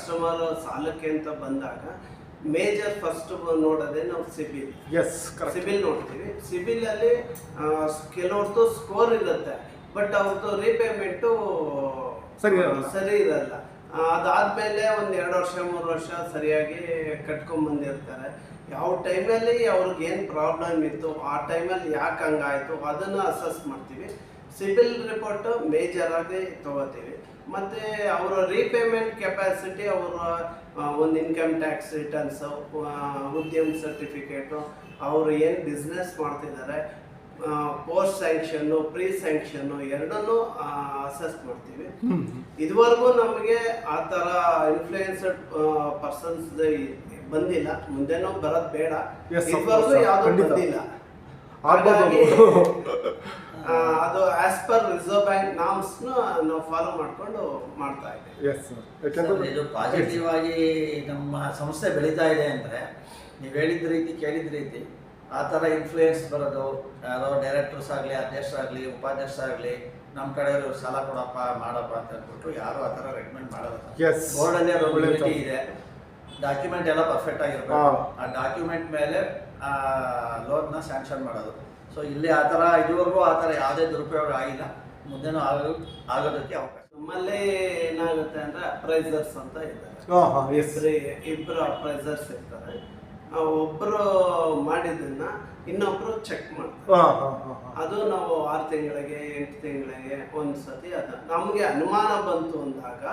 Customer ಸಾಲಕ್ಕೆ ಅಂತ ಬಂದಾಗ ಮೇಜರ್ ಫಸ್ಟ್ ನೋಡೋದೇ ನಾವು ಸಿಬಿಲ್. ಸಿಬಿಲ್ ನೋಡ್ತೀವಿ. ಸಿಬಿಲ್ ಅಲ್ಲಿ ಕೆಲವ್ರದ್ದು ಸ್ಕೋರ್ ಇರುತ್ತೆ, ಬಟ್ ಅವ್ರದ್ದು ರೀಪೇಮೆಂಟು ಸರಿ ಇರಲ್ಲ. ಅದಾದ್ಮೇಲೆ ಒಂದು 2 ವರ್ಷ 3 ವರ್ಷ ಸರಿಯಾಗಿ ಕಟ್ಕೊಂಡ್ಬಂದಿರ್ತಾರೆ. ಯಾವ ಟೈಮಲ್ಲಿ ಅವ್ರಿಗೆ ಏನು ಪ್ರಾಬ್ಲಮ್ ಇತ್ತು, ಆ ಟೈಮಲ್ಲಿ ಯಾಕೆ ಹಂಗಾಯಿತು ಅದನ್ನು ಅಸೆಸ್ ಮಾಡ್ತೀವಿ. ಸಿಬಿಲ್ ರಿಪೋರ್ಟು ಮೇಜರ್ ಆಗಿ ತಗೋತೀವಿ. ಮತ್ತು ಅವರ ರೀಪೇಮೆಂಟ್ ಕೆಪಾಸಿಟಿ, ಅವರ ಒಂದು ಇನ್ಕಮ್ ಟ್ಯಾಕ್ಸ್ ರಿಟರ್ನ್ಸು, ಉದ್ಯಮ ಸರ್ಟಿಫಿಕೇಟು, ಅವರು ಏನು ಬಿಸ್ನೆಸ್ ಮಾಡ್ತಿದ್ದಾರೆ, ಪೋಸ್ಟ್ ಸ್ಯಾಂಕ್ಷನ್ನು, ಪ್ರೀ ಸ್ಯಾಂಕ್ಷನ್ನು ಎರಡನ್ನೂ ಅಸೆಸ್ ಮಾಡ್ತೀವಿ. ಇದುವರೆಗೂ ನಮಗೆ ಆ ಥರ ಇನ್ಫ್ಲೂಯೆನ್ಸ್ಡ್ ಪರ್ಸನ್ಸ್ ಬಂದಿಲ್ಲ, ಮುಂದೆನೂ ಬರೋದು ಬೇಡ. ಇದುವರೆಗೂ ಯಾವುದೂ ಬಂದಿಲ್ಲ. ಹಾಗಾಗಿ ಅದು ಆಸ್ ಪರ್ ರಿಸರ್ವ್ ಬ್ಯಾಂಕ್ ನಾಮ್ಸ್ನ ನಾವು ಫಾಲೋ ಮಾಡಿಕೊಂಡು ಮಾಡ್ತಾ ಇದ್ದೀವಿ. ಇದು ಪಾಸಿಟಿವ್ ಆಗಿ ನಮ್ಮ ಸಂಸ್ಥೆ ಬೆಳೀತಾ ಇದೆ ಅಂದರೆ ನೀವು ಹೇಳಿದ ರೀತಿ ಕೇಳಿದ ರೀತಿ ಆ ಥರ ಇನ್ಫ್ಲೂಯೆನ್ಸ್ ಬರೋದು, ಯಾರೋ ಡೈರೆಕ್ಟರ್ಸ್ ಆಗಲಿ, ಅಧ್ಯಕ್ಷರಾಗಲಿ, ಉಪಾಧ್ಯಕ್ಷರಾಗಲಿ ನಮ್ಮ ಕಡೆಯವರು ಸಾಲ ಕೊಡಪ್ಪ ಮಾಡಪ್ಪ ಅಂತ ಅಂದ್ಬಿಟ್ಟು ಯಾರು ಆ ಥರ ರೆಕಮೆಂಡ್ ಮಾಡೋದು. ಬೋರ್ಡಲ್ಲಿ ರೆಗ್ಯುಲೇಟಿ ಇದೆ, ಡಾಕ್ಯುಮೆಂಟ್ ಎಲ್ಲ ಪರ್ಫೆಕ್ಟ್ ಆಗಿರ್ಬೇಕು. ಆ ಡಾಕ್ಯುಮೆಂಟ್ ಮೇಲೆ ಲೋನ್ನ ಸ್ಯಾಂಕ್ಷನ್ ಮಾಡೋದು. ಸೊ ಇಲ್ಲಿ ಆ ಥರ ಇದುವರೆಗೂ ಆ ಥರ ಯಾವುದೇ ದುರುಪಯೋಗ ಆಗಿಲ್ಲ, ಮುಂದೆನೂ ಆಗೋದಕ್ಕೆ ಅವಕಾಶ. ನಮ್ಮಲ್ಲಿ ಏನಾಗುತ್ತೆ ಅಂದರೆ ಅಪ್ರೈಸರ್ಸ್ ಅಂತ ಇದ್ದಾರೆ. ಇಬ್ಬರು ಅಪ್ರೈಸರ್ಸ್ ಇರ್ತಾರೆ. ಒಬ್ಬರು ಮಾಡಿದ್ದನ್ನ ಇನ್ನೊಬ್ರು ಚೆಕ್ ಮಾಡ್ತಾರೆ. ಅದು ನಾವು 6 ತಿಂಗಳಿಗೆ 8 ತಿಂಗಳಿಗೆ ಒಂದ್ಸತಿ ನಮಗೆ ಅನುಮಾನ ಬಂತು ಅಂದಾಗ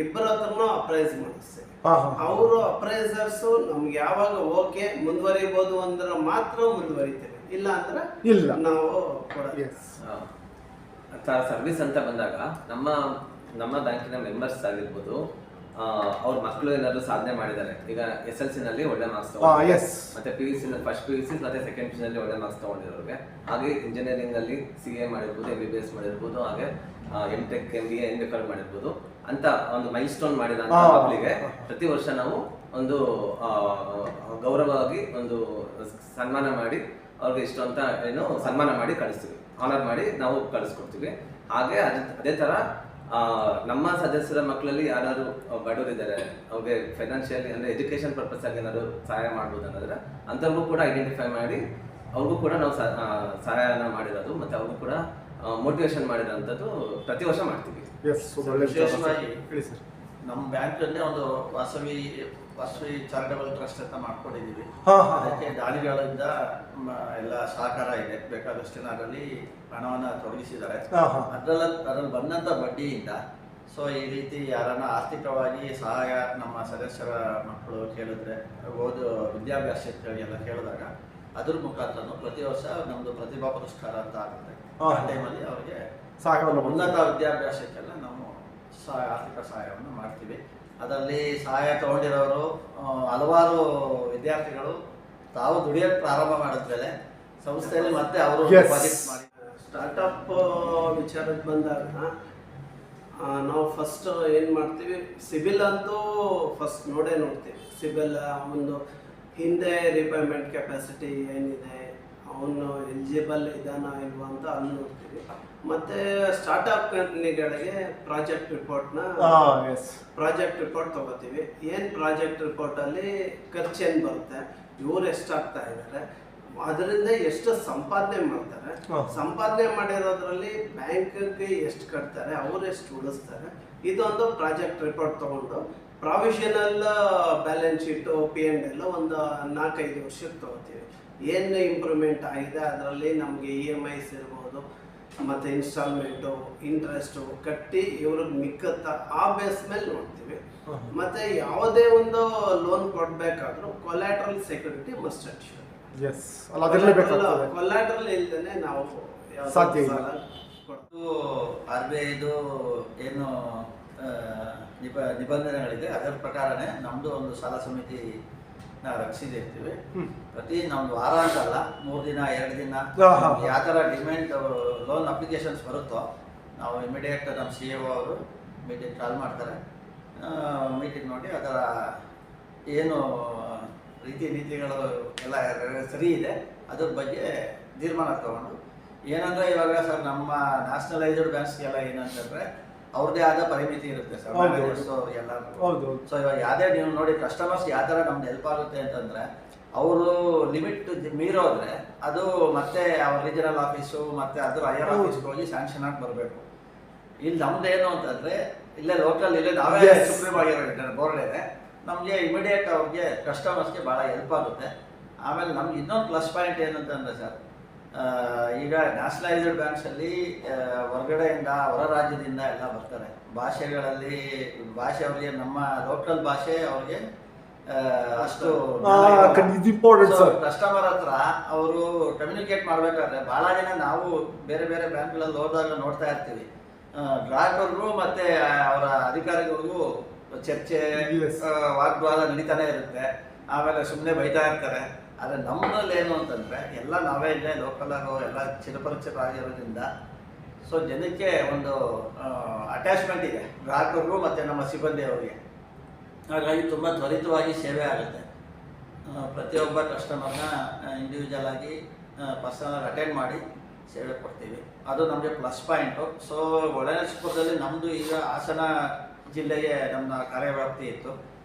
ಇಬ್ಬರ ಹತ್ರನೂ ಅಪ್ರೈಸ್ ಮಾಡಿಸ್ತೇವೆ. ಅವರು ಅಪ್ರೈಸರ್ಸ್ ನಮ್ಗೆ ಯಾವಾಗ ಓಕೆ ಮುಂದುವರಿಬಹುದು ಅಂದ್ರೆ ಮಾತ್ರ ಮುಂದುವರಿತೇವೆ, ಇಲ್ಲ ಅಂದ್ರೆ ಇಲ್ಲ ನಾವು ಸರ್ವಿಸ್ ಅಂತ ಬಂದಾಗ ನಮ್ಮ ಬ್ಯಾಂಕಿನ ಮೆಂಬರ್ಸ್ ಆಗಿರ್ಬೋದು, ಅವ್ರ ಮಕ್ಕಳು ಏನಾದ್ರು ಸಾಧನೆ ಮಾಡಿದ್ದಾರೆ. ಈಗ SLC ನಲ್ಲಿ ಒಳ್ಳೆ ಮಾರ್ಕ್ಸ್ ತಗೊಂಡಿದ್ದಾರೆ, ಮತ್ತೆ PUC ಫಸ್ಟ್ PUC ಮತ್ತೆ ಸೆಕೆಂಡ್ PUC ನಲ್ಲಿ ಒಳ್ಳೆ ಮಾರ್ಕ್ಸ್ ತಗೊಂಡಿರೋರಿಗೆ, ಹಾಗೆ ಇಂಜಿನಿಯರಿಂಗ್ ಅಲ್ಲಿ CA ಮಾಡಿರ್ಬೋದು, MBBS ಮಾಡಿರ್ಬೋದು, ಹಾಗೆ M.Tech MBA ಏನ್ ಬೇಕಾದ್ರೂ ಮಾಡಿರ್ಬೋದು ಅಂತ ಒಂದು ಮೈಲ್ ಸ್ಟೋನ್ ಮಾಡಿದ ಮಕ್ಕಳಿಗೆ ಪ್ರತಿ ವರ್ಷ ನಾವು ಒಂದು ಗೌರವವಾಗಿ ಒಂದು ಸನ್ಮಾನ ಮಾಡಿ ಅವ್ರಿಗೆ ಇಷ್ಟು ಅಂತ ಏನು ಸನ್ಮಾನ ಮಾಡಿ ಕಳಿಸ್ತೀವಿ, ಆನರ್ ಮಾಡಿ ನಾವು ಕಳಿಸ್ಕೊಡ್ತೀವಿ. ಹಾಗೆ ಅದೇ ತರ ನಮ್ಮ ಸದಸ್ಯರ ಮಕ್ಕಳಲ್ಲಿ ಯಾರು ಬಡವರಿದ್ದಾರೆ, ಅವ್ರಿಗೆ ಫೈನಾನ್ಷಿಯಲಿ ಅಂದರೆ ಎಜುಕೇಷನ್ ಪರ್ಪಸ್ ಆಗಿ ಏನಾದ್ರು ಸಹಾಯ ಮಾಡ್ಬೋದು ಅನ್ನೋದ್ರೆ ಅಂಥವ್ರಿಗೂ ಕೂಡ ಐಡೆಂಟಿಫೈ ಮಾಡಿ ಅವ್ರಿಗೂ ಕೂಡ ನಾವು ಸಹಾಯನ ಮಾಡಿರೋದು, ಮತ್ತು ಅವ್ರಿಗೂ ಕೂಡ ಮೋಟಿವೇಶನ್ ಮಾಡಿರೋಂಥದ್ದು ಪ್ರತಿ ವರ್ಷ ಮಾಡ್ತೀವಿ. ವಿಶೇಷವಾಗಿ ನಮ್ಮ ಬ್ಯಾಂಕಲ್ಲೇ ಒಂದು ವಾಸವಿ ಚಾರಿಟಬಲ್ ಟ್ರಸ್ಟ್ ಅಂತ ಮಾಡ್ಕೊಂಡಿದ್ದೀವಿ. ಅದಕ್ಕೆ ದಾನಿಗಳಿಂದ ಎಲ್ಲ ಸಹಕಾರ ಇದೆ, ಬೇಕಾದಷ್ಟು ಜನ ಅದರಲ್ಲಿ ಹಣವನ್ನು ತೊಡಗಿಸಿದ್ದಾರೆ. ಅದರಲ್ಲಿ ಬಂದಂಥ ಬಡ್ಡಿಯಿಂದ ಸೊ ಈ ರೀತಿ ಯಾರನ್ನ ಆರ್ಥಿಕವಾಗಿ ಸಹಾಯ ನಮ್ಮ ಸದಸ್ಯರ ಮಕ್ಕಳು ಕೇಳಿದ್ರೆ ವಿದ್ಯಾಭ್ಯಾಸಕ್ಕೆಲ್ಲ ಕೇಳಿದಾಗ ಅದ್ರ ಮುಖಾಂತರ ಪ್ರತಿ ವರ್ಷ ನಮ್ಮದು ಪ್ರತಿಭಾ ಪುರಸ್ಕಾರ ಅಂತ ಆಗುತ್ತೆ. ಆ ಟೈಮಲ್ಲಿ ಅವರಿಗೆ ಉನ್ನತ ವಿದ್ಯಾಭ್ಯಾಸಕ್ಕೆಲ್ಲ ನಾವು ಆರ್ಥಿಕ ಸಹಾಯವನ್ನು ಮಾಡ್ತೀವಿ. ಅದರಲ್ಲಿ ಸಹಾಯ ತಗೊಂಡಿರೋರು ಹಲವಾರು ವಿದ್ಯಾರ್ಥಿಗಳು ತಾವು ದುಡಿಯೋಕ್ಕೆ ಪ್ರಾರಂಭ ಮಾಡಿದ್ಮೇಲೆ ಸಂಸ್ಥೆಯಲ್ಲಿ ಮತ್ತೆ ಅವರು ಪ್ರಾಜೆಕ್ಟ್ ಮಾಡಿ ಸ್ಟಾರ್ಟಪ್ ವಿಚಾರಕ್ಕೆ ಬಂದಾಗ ನಾವು ಫಸ್ಟ್ ಏನು ಮಾಡ್ತೀವಿ, ಸಿಬಿಲ್ ಅಂತೂ ಫಸ್ಟ್ ನೋಡ್ತೀವಿ. ಸಿಬಿಲ್ ಒಂದು ಹಿಂದೆ ರಿಪೇಮೆಂಟ್ ಕೆಪಾಸಿಟಿ ಏನಿದೆ, ಅವನು ಎಲಿಜಿಬಲ್ ಇದಾನ ಇಲ್ವಾ ಅಂತ ಅಲ್ಲಿ ನೋಡ್ತೀವಿ. ಮತ್ತು ಸ್ಟಾರ್ಟಪ್ ಕಂಪ್ನಿಗಳಿಗೆ ಪ್ರಾಜೆಕ್ಟ್ ರಿಪೋರ್ಟ್ ತಗೋತೀವಿ. ಏನು ಪ್ರಾಜೆಕ್ಟ್ ರಿಪೋರ್ಟಲ್ಲಿ ಖರ್ಚೇನು ಬರುತ್ತೆ, ಇವ್ರು ಎಷ್ಟಾಗ್ತಾ ಇದ್ದಾರೆ, ಅದರಿಂದ ಎಷ್ಟು ಸಂಪಾದನೆ ಮಾಡ್ತಾರೆ, ಸಂಪಾದನೆ ಮಾಡಿರೋದ್ರಲ್ಲಿ ಬ್ಯಾಂಕ್ಗೆ ಎಷ್ಟು ಕಟ್ತಾರೆ, ಅವ್ರು ಎಷ್ಟು ಉಳಿಸ್ತಾರೆ, ಇದೊಂದು ಪ್ರಾಜೆಕ್ಟ್ ರಿಪೋರ್ಟ್ ತಗೊಂಡು ಪ್ರಾವಿಷನಲ್ ಬ್ಯಾಲೆನ್ಸ್ ಶೀಟು P&L ಒಂದು 4-5 ವರ್ಷಕ್ಕೆ ತಗೋತೀವಿ. ಏನು ಇಂಪ್ರೂವ್ಮೆಂಟ್ ಆಗಿದೆ ಅದರಲ್ಲಿ ನಮಗೆ EMIs ಇರ್ಬೋದು, ಮತ್ತು ಇನ್ಸ್ಟಾಲ್ಮೆಂಟು, ಇಂಟ್ರೆಸ್ಟು ಕಟ್ಟಿ ಇವ್ರಿಗೆ ಮಿಕ್ಕತ್ತ ಆ ಬೇಸ್ ಮೇಲೆ ನೋಡ್ತೀವಿ. ಮತ್ತು ಯಾವುದೇ ಒಂದು ಲೋನ್ ಕೊಡಬೇಕಾದ್ರೂ collateral security must ensure. Collateral ಇಲ್ಲದೇ ನಾವು ಸಾಧ್ಯ ಇಲ್ಲ. RBIದು ಏನು ನಿಬಂಧನೆಗಳಿದೆ ಅದರ ಪ್ರಕಾರನೇ ನಮ್ಮದು ಒಂದು ಸಾಲ ಸಮಿತಿ ರಚಿಸಿರ್ತೀವಿ. ಪ್ರತಿ ನಮ್ದು ವಾರ ಅಂತಲ್ಲ, 3 ದಿನ 2 ದಿನ ಯಾವ ಥರ ಡಿಮ್ಯಾಂಡ್ ಲೋನ್ ಅಪ್ಲಿಕೇಶನ್ಸ್ ಬರುತ್ತೋ ನಾವು ಇಮಿಡಿಯೇಟ್ ನಮ್ಮ CEO ಅವರು ಮೀಟಿಂಗ್ ಕಾಲ್ ಮಾಡ್ತಾರೆ. ಮೀಟಿಂಗ್ ನೋಡಿ ಅದರ ಏನು ನೀತಿಗಳು ಎಲ್ಲ ಸರಿ ಇದೆ ಅದ್ರ ಬಗ್ಗೆ ತೀರ್ಮಾನ ತಗೊಂಡು, ಏನಂದರೆ ಇವಾಗ ಸರ್ ನಮ್ಮ ನ್ಯಾಷನಲೈಸ್ಡ್ ಬ್ಯಾಂಕ್ಸ್ಗೆಲ್ಲ ಏನಂತಂದರೆ ಅವ್ರದೇ ಆದ ಪರಿಮಿತಿ ಇರುತ್ತೆ ಸರ್, ಹೌದು. ಮ್ಯಾನೇಜರ್ಸ್ ಅವ್ರಿಗೆಲ್ಲ. ಹೌದು. ಸೊ ಇವಾಗ ಯಾವುದೇ ನೀವು ನೋಡಿ ಕಸ್ಟಮರ್ಸ್ ಯಾವ ಥರ ನಮ್ಗೆ ಹೆಲ್ಪ್ ಆಗುತ್ತೆ ಅಂತಂದ್ರೆ, ಅವರು ಲಿಮಿಟ್ ಮೀರೋದ್ರೆ ಅದು ಮತ್ತೆ ಅವ್ರ ರೀಜನಲ್ ಆಫೀಸು ಮತ್ತೆ ಅದ್ರ ಹೈಯರ್ ಆಫೀಸ್ಗೆ ಹೋಗಿ ಸ್ಯಾಂಕ್ಷನ್ ಆಗಿ ಬರಬೇಕು. ಇಲ್ಲಿ ನಮ್ದೇನು ಅಂತಂದ್ರೆ ಇಲ್ಲೇ ಲೋಕಲ್ ಇಲ್ಲೇ ನಾವೇ ಸುಪ್ರೀಂ ಆಗಿರೋ ಬೋರ್ಡ್ ಇದೆ, ನಮಗೆ ಇಮಿಡಿಯೇಟ್ ಅವ್ರಿಗೆ ಕಸ್ಟಮರ್ಸ್ಗೆ ಭಾಳ ಹೆಲ್ಪ್ ಆಗುತ್ತೆ. ಆಮೇಲೆ ನಮ್ಗೆ ಇನ್ನೊಂದು ಪ್ಲಸ್ ಪಾಯಿಂಟ್ ಏನಂತಂದ್ರೆ ಸರ್, ಈಗ ನ್ಯಾಷನಲೈಸ್ಡ್ ಬ್ಯಾಂಕ್ಸಲ್ಲಿ ಹೊರಗಡೆಯಿಂದ ಹೊರ ರಾಜ್ಯದಿಂದ ಎಲ್ಲ ಬರ್ತಾರೆ. ಭಾಷೆಗಳಲ್ಲಿ ಭಾಷೆ ಅವ್ರಿಗೆ ನಮ್ಮ ಲೋಕಲ್ ಭಾಷೆ ಅವ್ರಿಗೆ ಅಷ್ಟು ಕಸ್ಟಮರ್ ಹತ್ರ ಅವರು ಕಮ್ಯುನಿಕೇಟ್ ಮಾಡ್ಬೇಕಾದ್ರೆ ಬಹಳ ಜನ ನಾವು ಬೇರೆ ಬೇರೆ ಬ್ಯಾಂಕ್ಗಳಲ್ಲಿ ಹೋದಾಗ ನೋಡ್ತಾ ಇರ್ತೀವಿ, ಗ್ರಾಹಕರಿಗೂ ಮತ್ತೆ ಅವರ ಅಧಿಕಾರಿಗಳಿಗೂ ಚರ್ಚೆ ವಾಗ್ವಾದ ನಡೀತಾನೆ ಇರುತ್ತೆ. ಆಮೇಲೆ ಸುಮ್ಮನೆ ಬೈತಾ ಇರ್ತಾರೆ. ಆದರೆ ನಮ್ಮಲ್ಲಿ ಏನು ಅಂತಂದರೆ ಎಲ್ಲ ನಾವೇ ಇಲ್ಲೇ ಲೋಕಲ್ ಆಗೋ ಎಲ್ಲ ಚಿರಪರಿಚಿತರಾಗಿರೋದ್ರಿಂದ ಸೊ ಜನಕ್ಕೆ ಒಂದು ಅಟ್ಯಾಚ್ಮೆಂಟ್ ಇದೆ ಗ್ರಾಹಕರಿಗೂ ಮತ್ತು ನಮ್ಮ ಸಿಬ್ಬಂದಿಯವರಿಗೆ. ಹಾಗಾಗಿ ತುಂಬ ತ್ವರಿತವಾಗಿ ಸೇವೆ ಆಗುತ್ತೆ. ಪ್ರತಿಯೊಬ್ಬ ಕಸ್ಟಮರ್ನ ಇಂಡಿವಿಜುವಲ್ ಆಗಿ ಪರ್ಸನಲ್ ಅಟೆಂಡ್ ಮಾಡಿ ಸೇವೆ ಕೊಡ್ತೀವಿ, ಅದು ನಮಗೆ ಪ್ಲಸ್ ಪಾಯಿಂಟು. ಸೊ ಹೊಳೆನರಸೀಪುರದಲ್ಲಿ ನಮ್ಮದು ಈಗ ಹಾಸನ ಜಿಲ್ಲೆಗೆ ನಮ್ಮ ಕಾರ್ಯವ್ಯಾಪ್ತಿ ಇತ್ತು.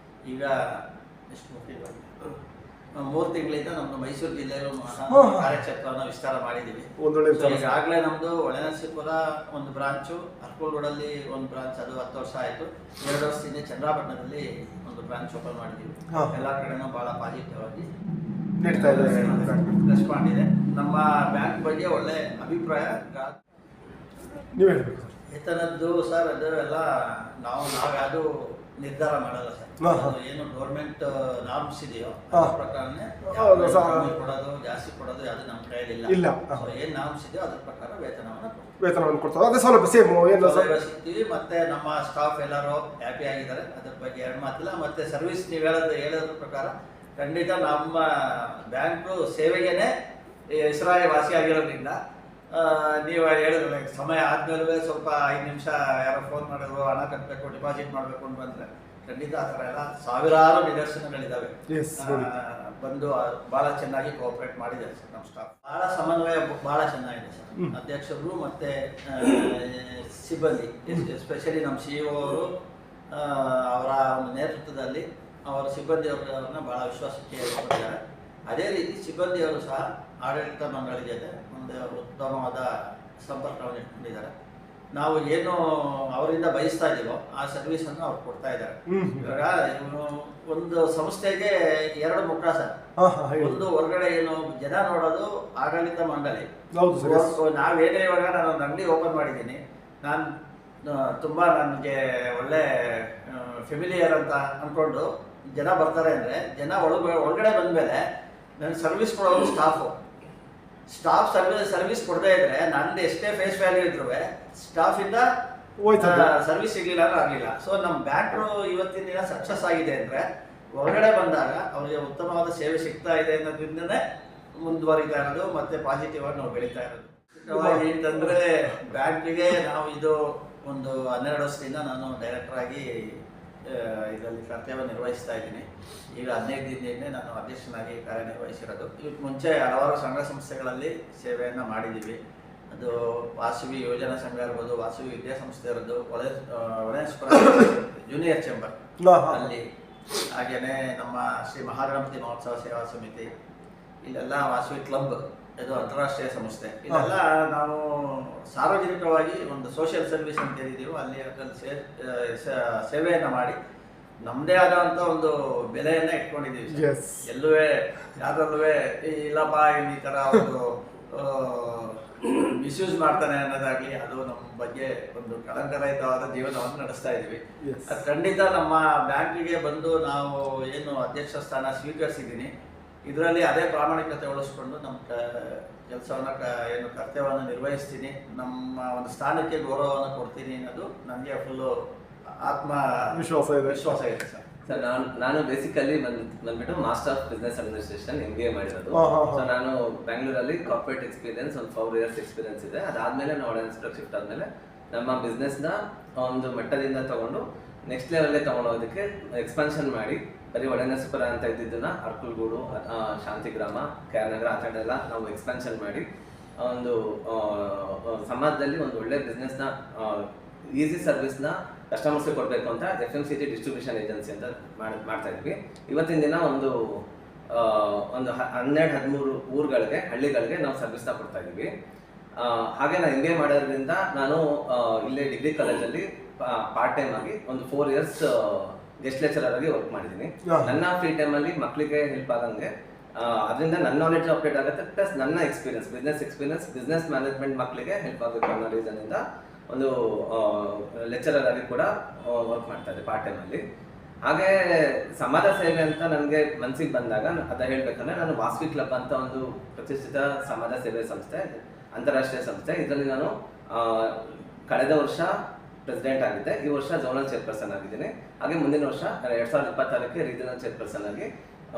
ಈಗ ಎಷ್ಟು 3 ತಿಂಗಳಿಂದ ನಮ್ಮದು ಮೈಸೂರು ಜಿಲ್ಲೆಯಲ್ಲೂ ಕಾರ್ಯಕ್ಷೇತ್ರವನ್ನು ವಿಸ್ತಾರ ಮಾಡಿದ್ದೀವಿ. ಈಗಾಗಲೇ ನಮ್ಮದು ಹೊಳೆನರಸೀಪುರ ಒಂದು ಬ್ರಾಂಚು, ಅರ್ಕೂಲ್ ಒಂದು ಬ್ರಾಂಚ್, ಅದು 10 ವರ್ಷ ಆಯಿತು. 2 ವರ್ಷದಿಂದ ಚಂದ್ರಾಪಟ್ಟಣದಲ್ಲಿ ಒಂದು ಬ್ರಾಂಚ್ ಓಪನ್ ಮಾಡಿದ್ದೀವಿ. ಎಲ್ಲ ಕಡೆನೂ ಭಾಳ ಪಾಸಿಟಿವ್ ಆಗಿ ರೆಸ್ಪಾಂಡ್ ಇದೆ. ನಮ್ಮ ಬ್ಯಾಂಕ್ ಬಗ್ಗೆ ಒಳ್ಳೆ ಅಭಿಪ್ರಾಯ. ನೀವು ಹೇಳ್ಬೇಕು ಸರ್. ವೇತನದ್ದು ಸರ್ ಅದು ಎಲ್ಲ ನಾವು ಯಾವುದು ನಿರ್ಧಾರ ಮಾಡಲ್ಲ ಸರ್. ಏನು ಗೌರ್ಮೆಂಟ್ ನಾರ್ಮ್ಸ್ ಇದೆಯೋ ಅದ್ರ ಪ್ರಕಾರನೇ ಕೊಡೋದು, ಜಾಸ್ತಿ ಕೊಡೋದು ಯಾವುದು ನಮ್ಮ ಕೈಯಲ್ಲಿ ಇಲ್ಲ. ಏನು ನಾರ್ಮ್ಸ್ ಇದೆಯೋ ಅದ್ರ ಪ್ರಕಾರ ವೇತನವನ್ನು ಕೊಡ್ತಾರೆ. ಅದೇ ಸೌಲಭ್ಯ ಸೇಮ್ ಸಿಗ್ತೀವಿ. ಮತ್ತೆ ನಮ್ಮ ಸ್ಟಾಫ್ ಎಲ್ಲರೂ ಹ್ಯಾಪಿ ಆಗಿದ್ದಾರೆ, ಅದ್ರ ಬಗ್ಗೆ ಎರಡು ಮಾತಿಲ್ಲ. ಮತ್ತೆ ಸರ್ವಿಸ್ ನೀವು ಹೇಳೋದ್ರ ಪ್ರಕಾರ ಖಂಡಿತ ನಮ್ಮ ಬ್ಯಾಂಕು ಸೇವೆಗೇನೆ ಹೆಸರಾಗಿರೋದ್ರಿಂದ ನೀವು ಹೇಳಿದ್ರೆ ಸಮಯ ಆದ್ಮೇಲೆ ಸ್ವಲ್ಪ 5 ನಿಮಿಷ ಯಾರೋ ಫೋನ್ ಮಾಡಿದ್ರು, ಹಣ ಕಟ್ಟಬೇಕು, ಡಿಪಾಸಿಟ್ ಮಾಡಬೇಕು ಅಂತ ಬಂದರೆ ಖಂಡಿತ ಆ ಥರ ಎಲ್ಲ ಸಾವಿರಾರು ನಿದರ್ಶನಗಳಿದ್ದಾವೆ. ಬಂದು ಭಾಳ ಚೆನ್ನಾಗಿ ಕೋಆಪರೇಟ್ ಮಾಡಿದ್ದಾರೆ ಸರ್ ನಮ್ಮ ಸ್ಟಾಫ್. ಭಾಳ ಸಮನ್ವಯ ಭಾಳ ಚೆನ್ನಾಗಿದೆ ಸರ್. ಅಧ್ಯಕ್ಷರು ಮತ್ತು ಸಿಬ್ಬಂದಿ, ಎಸ್ಪೆಷಲಿ ನಮ್ಮ CEO ಅವರು ಅವರ ಒಂದು ನೇತೃತ್ವದಲ್ಲಿ ಅವರ ಸಿಬ್ಬಂದಿಯವ್ರನ್ನ ಭಾಳ ವಿಶ್ವಾಸಕ್ಕೆ ಕೊಟ್ಟಿದ್ದಾರೆ. ಅದೇ ರೀತಿ ಸಿಬ್ಬಂದಿಯವರು ಸಹ ಆಡಳಿತ ಮಂಡಳಿ ಜೊತೆ ಒಂದು ಉತ್ತಮವಾದ ಸಂಪರ್ಕವನ್ನು ಇಟ್ಕೊಂಡಿದ್ದಾರೆ. ನಾವು ಏನು ಅವರಿಂದ ಬಯಸ್ತಾ ಇದ್ದೀವೋ ಆ ಸರ್ವಿಸನ್ನು ಅವ್ರು ಕೊಡ್ತಾ ಇದ್ದಾರೆ. ಇವಾಗ ಒಂದು ಸಂಸ್ಥೆಗೆ 2 ಮುಖ ಸರ್. ಒಂದು ಹೊರಗಡೆ ಏನು ಜನ ನೋಡೋದು ಆಡಳಿತ ಮಂಡಳಿ. ನಾವೇನೇ ಇವಾಗ ನಾನು ಒಂದು ಅಂಗಡಿ ಓಪನ್ ಮಾಡಿದ್ದೀನಿ, ನಾನು ತುಂಬ ನನಗೆ ಒಳ್ಳೆ ಫೆಮಿಲಿಯರ್ ಅಂತ ಅಂದ್ಕೊಂಡು ಜನ ಬರ್ತಾರೆ ಅಂದರೆ, ಜನ ಒಳಗಡೆ ಬಂದಮೇಲೆ ನನಗೆ ಸರ್ವಿಸ್ ಕೊಡೋದು ಸ್ಟಾಫ್ ಸರ್ವಿಸ್ ಕೊಡದೇ ಇದ್ರೆ ನಂದು ಎಷ್ಟೇ ಫೇಸ್ ವ್ಯಾಲ್ಯೂ ಇದ್ರು ಸ್ಟಾಫಿಂದ ಸರ್ವಿಸ್ ಸಿಗಲಿಲ್ಲ ಅಂದ್ರೆ ಆಗಲಿಲ್ಲ. ಸೊ ನಮ್ಮ ಬ್ಯಾಂಕು ಇವತ್ತಿನ ದಿನ ಸಕ್ಸಸ್ ಆಗಿದೆ ಅಂದರೆ ಹೊರಗಡೆ ಬಂದಾಗ ಅವರಿಗೆ ಉತ್ತಮವಾದ ಸೇವೆ ಸಿಗ್ತಾ ಇದೆ ಅನ್ನೋದ್ರಿಂದನೇ ಮುಂದುವರಿತಾ ಇರೋದು ಮತ್ತು ಪಾಸಿಟಿವ್ ಆಗಿ ನಾವು ಬೆಳೀತಾ ಇರೋದು. ಅಂತಂದರೆ ಬ್ಯಾಂಕಿಗೆ ನಾವು ಇದು ಒಂದು 12 ವರ್ಷದಿಂದ ನಾನು ಡೈರೆಕ್ಟರ್ ಆಗಿ ಇದರಲ್ಲಿ ಕರ್ತವ್ಯ ನಿರ್ವಹಿಸ್ತಾ ಇದ್ದೀನಿ. ಈಗ 15 ದಿನದಿಂದ ನಾನು ಅಧ್ಯಕ್ಷನಾಗಿ ಕಾರ್ಯನಿರ್ವಹಿಸಿರೋದು. ಇದಕ್ಕೆ ಮುಂಚೆ ಹಲವಾರು ಸಂಘ ಸಂಸ್ಥೆಗಳಲ್ಲಿ ಸೇವೆಯನ್ನು ಮಾಡಿದ್ದೀವಿ. ಅದು ವಾಸವಿ ಯೋಜನಾ ಸಂಘ ಇರ್ಬೋದು, ವಾಸವಿ ವಿದ್ಯಾಸಂಸ್ಥೆ ಇರೋದು, ಹೊಳೆನರಸೀಪುರ ಜೂನಿಯರ್ ಚೇಂಬರ್ ಅಲ್ಲಿ, ಹಾಗೆಯೇ ನಮ್ಮ ಶ್ರೀ ಮಹಾಗಣಪತಿ ಮಹೋತ್ಸವ ಸೇವಾ ಸಮಿತಿ, ಇಲ್ಲೆಲ್ಲ ವಾಸವಿ ಕ್ಲಬ್, ಇದು ಅಂತಾರಾಷ್ಟ್ರೀಯ ಸಂಸ್ಥೆ. ಇದೆಲ್ಲ ನಾವು ಸಾರ್ವಜನಿಕವಾಗಿ ಒಂದು ಸೋಷಿಯಲ್ ಸರ್ವಿಸ್ ಅಂತ ಹೇಳಿದ್ದೀವಿ. ಅಲ್ಲಿ ಸೇವೆಯನ್ನು ಮಾಡಿ ನಮ್ಮದೇ ಆದಂಥ ಒಂದು ಬೆಲೆಯನ್ನು ಇಟ್ಕೊಂಡಿದ್ದೀವಿ. ಎಲ್ಲೂ ಯಾವ್ದ್ರಲ್ಲೂ ಇಲ್ಲಪ್ಪ ಈ ಥರ ಒಂದು ಮಿಸ್ಯೂಸ್ ಮಾಡ್ತಾನೆ ಅನ್ನೋದಾಗಲಿ, ಅದು ನಮ್ಮ ಬಗ್ಗೆ ಒಂದು ಕಳಂಕರಹಿತವಾದ ಜೀವನವನ್ನು ನಡೆಸ್ತಾ ಇದ್ದೀವಿ. ಅದು ಖಂಡಿತ ನಮ್ಮ ಬ್ಯಾಂಕಿಗೆ ಬಂದು ನಾವು ಏನು ಅಧ್ಯಕ್ಷ ಸ್ಥಾನ ಸ್ವೀಕರಿಸಿದ್ದೀನಿ, ಇದರಲ್ಲಿ ಅದೇ ಪ್ರಾಮಾಣಿಕತೆ ಉಳಿಸ್ಕೊಂಡು ನಮ್ಮ ಕೆಲಸವನ್ನು ಏನು ಕರ್ತವ್ಯವನ್ನು ನಿರ್ವಹಿಸ್ತೀನಿ, ನಮ್ಮ ಒಂದು ಸ್ಥಾನಕ್ಕೆ ಗೌರವವನ್ನು ಕೊಡ್ತೀನಿ ಅನ್ನೋದು ನನಗೆ ಫುಲ್ಲು ವಿಶ್ವಾಸ ಇದೆ ಸರ್. ನಾನು ಬೇಸಿಕಲಿ ಬಂದ್ಬಿಟ್ಟು master of business administration MBA ಮಾಡಿರೋದು. ಸೊ ನಾನು ಬ್ಯಾಂಗ್ಳೂರಲ್ಲಿ ಕಾರ್ಪೊರೇಟ್ ಎಕ್ಸ್ಪೀರಿಯನ್ಸ್ ಒಂದು 4 years ಎಕ್ಸ್ಪೀರಿಯನ್ಸ್ ಇದೆ. ಅದಾದ್ಮೇಲೆ ನಾವು ಹೊಳೆನರಸೀಪುರಕ್ಕೆ ಶಿಫ್ಟ್ ಆದಮೇಲೆ ನಮ್ಮ ಬಿಸ್ನೆಸ್ನ ಒಂದು ಮಟ್ಟದಿಂದ ತಗೊಂಡು ನೆಕ್ಸ್ಟ್ ಲೆವೆಲ್ಗೆ ತಗೊಂಡೋದಕ್ಕೆ ಎಕ್ಸ್ಪಾನ್ಷನ್ ಮಾಡಿ, ಬರೀ ಹೊಳೆನರಸೀಪುರ ಅಂತ ಇದ್ದಿದ್ದನ್ನ ಅರ್ಕಲ್ಗೂಡು, ಶಾಂತಿಗ್ರಾಮ, KR ನಗರ ಆ ಕಡೆ ಎಲ್ಲ ನಾವು ಎಕ್ಸ್ಪಾನ್ಷನ್ ಮಾಡಿ ಒಂದು ಸಮಾಜದಲ್ಲಿ ಒಂದು ಒಳ್ಳೆ ಬಿಸ್ನೆಸ್ನ ಈಸಿ ಸರ್ವಿಸ್ನ ಕಸ್ಟಮರ್ಸ್ಗೆ ಕೊಡಬೇಕು ಅಂತ FMCG ಡಿಸ್ಟ್ರಿಬ್ಯೂಷನ್ ಏಜೆನ್ಸಿ ಅಂತ ಮಾಡ್ತಾ ಇದ್ವಿ. ಇವತ್ತಿನ ದಿನ ಒಂದು 12-13 ಊರುಗಳಿಗೆ, ಹಳ್ಳಿಗಳಿಗೆ ನಾವು ಸರ್ವಿಸ್ನ ಕೊಡ್ತಾ ಇದ್ದೀವಿ. ಹಾಗೆ ನಾನು MBA ಮಾಡೋದ್ರಿಂದ ನಾನು ಇಲ್ಲೇ ಡಿಗ್ರಿ ಕಾಲೇಜಲ್ಲಿ ಪಾರ್ಟ್ ಟೈಮ್ ಆಗಿ ಒಂದು 4 years ಗೆಸ್ಟ್ ಲೆಕ್ಚರರ್ ಆಗಿ ವರ್ಕ್ ಮಾಡಿದ್ದೀನಿ. ನನ್ನ ಫ್ರೀ ಟೈಮಲ್ಲಿ ಮಕ್ಕಳಿಗೆ ಹೆಲ್ಪ್ ಆಗಂಗೆ ಅದರಿಂದ ನನ್ನ ನಾಲೆಡ್ಜ್ ಅಪ್ಡೇಟ್ ಆಗುತ್ತೆ, ಪ್ಲಸ್ ನನ್ನ ಎಕ್ಸ್ಪೀರಿಯನ್ಸ್ ಬಿಸ್ನೆಸ್ ಮ್ಯಾನೇಜ್ಮೆಂಟ್ ಮಕ್ಕಳಿಗೆ ಹೆಲ್ಪ್ ಆಗಬೇಕು ಅನ್ನೋ ರೀಸನ್ನಿಂದ ಒಂದು ಲೆಕ್ಚರರ್ ಆಗಿ ಕೂಡ ವರ್ಕ್ ಮಾಡ್ತಾ ಇದ್ದೆ ಪಾರ್ಟ್ ಟೈಮಲ್ಲಿ. ಹಾಗೆ ಸಮಾಜ ಸೇವೆ ಅಂತ ನನಗೆ ಮನಸ್ಸಿಗೆ ಬಂದಾಗ ಅದ ಹೇಳ್ಬೇಕಂದ್ರೆ ನಾನು ವಾಸವಿ ಕ್ಲಬ್ ಅಂತ ಒಂದು ಪ್ರತಿಷ್ಠಿತ ಸಮಾಜ ಸೇವೆ ಸಂಸ್ಥೆ, ಅಂತಾರಾಷ್ಟ್ರೀಯ ಸಂಸ್ಥೆ. ಇದರಲ್ಲಿ ನಾನು ಕಳೆದ ವರ್ಷ ಪ್ರೆಸಿಡೆಂಟ್ ಆಗಿದ್ದೆ, ಈ ವರ್ಷ ಝೋನಲ್ ಚೇರ್ಪರ್ಸನ್ ಆಗಿದ್ದೀನಿ. ಹಾಗೆ ಮುಂದಿನ ವರ್ಷ 2026ಕ್ಕೆ ರೀಜನಲ್ ಚೇರ್ಪರ್ಸನ್ ಆಗಿ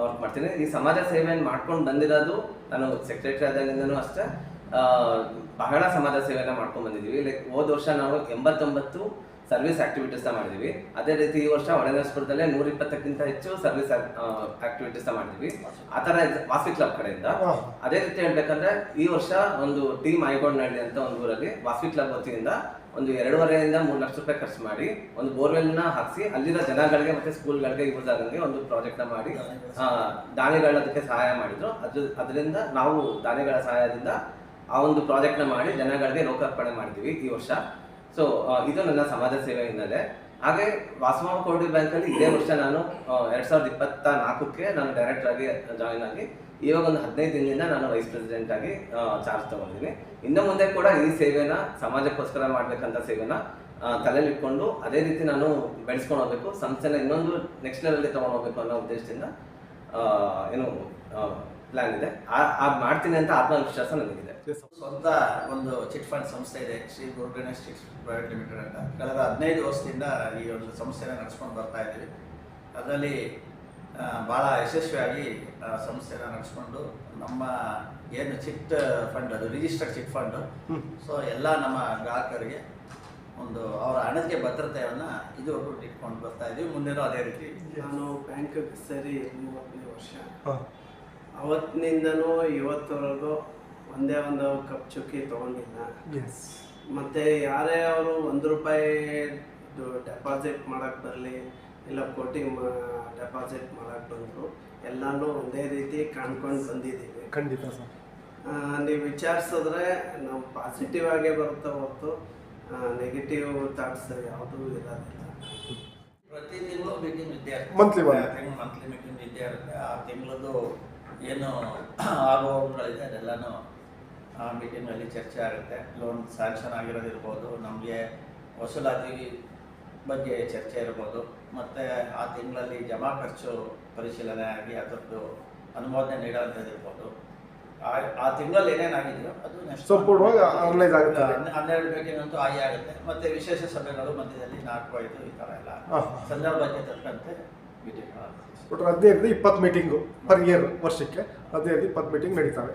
ವರ್ಕ್ ಮಾಡ್ತೀನಿ. ಈ ಸಮಾಜ ಸೇವೆಯನ್ನು ಮಾಡ್ಕೊಂಡು ಬಂದಿರೋದು ನಾನು ಸೆಕ್ರೆಟರಿ ಆದಾಗಿಂದನೂ ಅಷ್ಟೇ ಬಹಳ ಸಮಾಜ ಸೇವೆನ ಮಾಡ್ಕೊಂಡು ಬಂದಿದ್ದೀವಿ. ಲೈಕ್ ಹೋದ ವರ್ಷ ನಾವು 89 ಸರ್ವಿಸ್ ಆಕ್ಟಿವಿಟೀಸ್ನ ಮಾಡಿದ್ದೀವಿ. ಅದೇ ರೀತಿ ಈ ವರ್ಷ ಒಳನರಸೀಪುರದಲ್ಲೇ 120ಕ್ಕಿಂತ ಹೆಚ್ಚು ಸರ್ವಿಸ್ ಆಕ್ಟಿವಿಟೀಸ್ನ ಮಾಡಿದ್ದೀವಿ, ಆ ಥರ ವಾಸವಿ ಕ್ಲಬ್ ಕಡೆಯಿಂದ. ಅದೇ ರೀತಿ ಹೇಳ್ಬೇಕಂದ್ರೆ ಈ ವರ್ಷ ಒಂದು ಟೀಮ್ ಐಗೋಡ್ನಹಳ್ಳಿ ಅಂತ ಒಂದು ಊರಲ್ಲಿ ವಾಸವಿ ಕ್ಲಬ್ ವತಿಯಿಂದ ಒಂದು 2.5 3 ಲಕ್ಷ ರೂಪಾಯಿ ಖರ್ಚು ಮಾಡಿ ಒಂದು ಬೋರ್ವೆಲ್ನ ಹಾಕಿಸಿ ಅಲ್ಲಿರೋ ಜನಗಳಿಗೆ ಮತ್ತೆ ಸ್ಕೂಲ್ಗಳಿಗೆ ಯೂಸ್ ಆಗಂಗೆ ಒಂದು ಪ್ರಾಜೆಕ್ಟ್ನ ಮಾಡಿ ದಾನಿಗಳ ಅದಕ್ಕೆ ಸಹಾಯ ಮಾಡಿದ್ರು. ಅದರಿಂದ ನಾವು ದಾನಿಗಳ ಸಹಾಯದಿಂದ ಆ ಒಂದು ಪ್ರಾಜೆಕ್ಟ್ನ ಮಾಡಿ ಜನಗಳಿಗೆ ಲೋಕಾರ್ಪಣೆ ಮಾಡಿದ್ದೀವಿ ಈ ವರ್ಷ. ಸೊ ಇದು ನನ್ನ ಸಮಾಜ ಸೇವೆ ಹಿನ್ನೆಲೆ. ಹಾಗೆ ವಾಸವ ಕೋಆಪರೇಟಿವ್ ಬ್ಯಾಂಕಲ್ಲಿ ಇದೇ ವರ್ಷ ನಾನು 2024ಕ್ಕೆ ನಾನು ಡೈರೆಕ್ಟರ್ ಆಗಿ ಜಾಯಿನ್ ಆಗಿ ಇವಾಗ ಒಂದು 15 ದಿನದಿಂದ ನಾನು ವೈಸ್ ಪ್ರೆಸಿಡೆಂಟ್ ಆಗಿ ಚಾರ್ಜ್ ತಗೊಂಡಿದ್ದೀನಿ. ಇನ್ನು ಮುಂದೆ ಕೂಡ ಈ ಸೇವೆನ ಸಮಾಜಕ್ಕೋಸ್ಕರ ಮಾಡ್ಬೇಕಂತ ಸೇವೆನ ತಲೆಯಲ್ಲಿ ಇಟ್ಕೊಂಡು ಅದೇ ರೀತಿ ನಾನು ಬೆಳೆಸ್ಕೊಂಡು ಹೋಗ್ಬೇಕು, ಸಂಸ್ಥೆನ ಇನ್ನೊಂದು ನೆಕ್ಸ್ಟ್ ಲೆವೆಲ್ಗೆ ತೊಗೊಂಡು ಹೋಗ್ಬೇಕು ಅನ್ನೋ ಉದ್ದೇಶದಿಂದ ಪ್ಲಾನ್ ಇದೆ. ಮಾಡ್ತೀನಿ ಅಂತ ಆತ್ಮವಿಶ್ವಾಸ ನನಗಿದೆ. ಸ್ವಂತ ಒಂದು ಚಿಟ್ ಫಂಡ್ ಸಂಸ್ಥೆ ಇದೆ, ಶ್ರೀ ಗುರು ಗಣೇಶ್ ಚಿಟ್ ಪ್ರೈವೇಟ್ ಲಿಮಿಟೆಡ್ ಅಂತ. ಕಳೆದ 15 ವರ್ಷದಿಂದ ಈ ಒಂದು ಸಂಸ್ಥೆನ ನಡೆಸ್ಕೊಂಡು ಬರ್ತಾ ಇದ್ದೀವಿ. ಅದರಲ್ಲಿ ಭಾಳ ಯಶಸ್ವಿಯಾಗಿ ಸಂಸ್ಥೆನ ನಡೆಸ್ಕೊಂಡು ನಮ್ಮ ಏನು ಚಿಟ್ ಫಂಡ್, ಅದು ರಿಜಿಸ್ಟರ್ಡ್ ಚಿಟ್ ಫಂಡು, ಸೊ ಎಲ್ಲ ನಮ್ಮ ಗ್ರಾಹಕರಿಗೆ ಒಂದು ಅವರ ಹಣಕ್ಕೆ ಭದ್ರತೆಯನ್ನು ಇದುವರೆಗೂ ಇಟ್ಕೊಂಡು ಬರ್ತಾ ಇದ್ದೀವಿ. ಮುಂದೆನೂ ಅದೇ ರೀತಿ. ನಾನು ಬ್ಯಾಂಕ್ಗೆ ಸೇರಿ 30ನೇ ವರ್ಷ. ಅವತ್ತಿನಿಂದನೂ ಇವತ್ತವರೆಗೂ ಒಂದೇ ಒಂದು ಕಪ್ ಚುಕ್ಕಿ ತೊಗೊಂಡಿಲ್ಲ. ಮತ್ತು ಯಾರೇ ಅವರು ₹1 ಡೆಪಾಸಿಟ್ ಮಾಡೋಕ್ಕೆ ಬರಲಿ, ಇಲ್ಲ ಕೋಟಿ ಡೆಪಾಸಿಟ್ ಮಾಡೋಕ್ಕೆ ಬಂದರು, ಎಲ್ಲನೂ ಒಂದೇ ರೀತಿ ಕಾಣ್ಕೊಂಡು ಬಂದಿದ್ದೀವಿ. ಖಂಡಿತ ಸರ್. ನೀವು ವಿಚಾರಿಸಿದ್ರೆ ನಾವು ಪಾಸಿಟಿವ್ ಆಗೇ ಬರುತ್ತೆ ಹೊರತು ನೆಗೆಟಿವ್ ಥಾಟ್ಸ್ ಯಾವುದೂ ಇರೋದಿಲ್ಲ. ಪ್ರತಿ ತಿಂಗಳು ಮೀಟಿಂಗ್ ಇದ್ದೇ ಇರುತ್ತೆ, ಮಂತ್ಲಿ ಮೀಟಿಂಗ್ ಇದ್ದೇ ಇರುತ್ತೆ. ಆ ತಿಂಗಳದ್ದು ಏನು ಆಗುವಗಳಿದೆ ಅದೆಲ್ಲನೂ ಆ ಮೀಟಿಂಗಲ್ಲಿ ಚರ್ಚೆ ಆಗುತ್ತೆ. ಲೋನ್ ಸ್ಯಾಂಕ್ಷನ್ ಆಗಿರೋದಿರ್ಬೋದು, ನಮಗೆ ವಸೂಲಾತಿ ಬಗ್ಗೆ ಚರ್ಚೆ ಇರ್ಬೋದು, ಮತ್ತು ಆ ತಿಂಗಳಲ್ಲಿ ಜಮಾ ಖರ್ಚು ಪರಿಶೀಲನೆ ಆಗಿ ಅದರದ್ದು ಅನುಮೋದನೆ ನೀಡೋಂಥದ್ದಿರ್ಬೋದು. ಆ ತಿಂಗಳಲ್ಲಿ ಏನೇನಾಗಿದೆಯೋ ಅದು ನೆಕ್ಸ್ಟ್ ಸಂಪೂರ್ಣವಾಗಿ ಅನಲೈಸ್ ಆಗುತ್ತೆ. 12 ಮೀಟಿಂಗ್ ಅಂತೂ ಆಗುತ್ತೆ. ಮತ್ತು ವಿಶೇಷ ಸಭೆಗಳು ಮಧ್ಯದಲ್ಲಿ 4-5 ಈ ಥರ ಎಲ್ಲ ಸಂದರ್ಭಕ್ಕೆ ತಕ್ಕಂತೆ ಮೀಟಿಂಗ್. ಒಟ್ಟು 15 20 ಮೀಟಿಂಗು ಪರ್ ಇಯರ್, ವರ್ಷಕ್ಕೆ 15 20 ಮೀಟಿಂಗ್ ನಡೀತವೆ.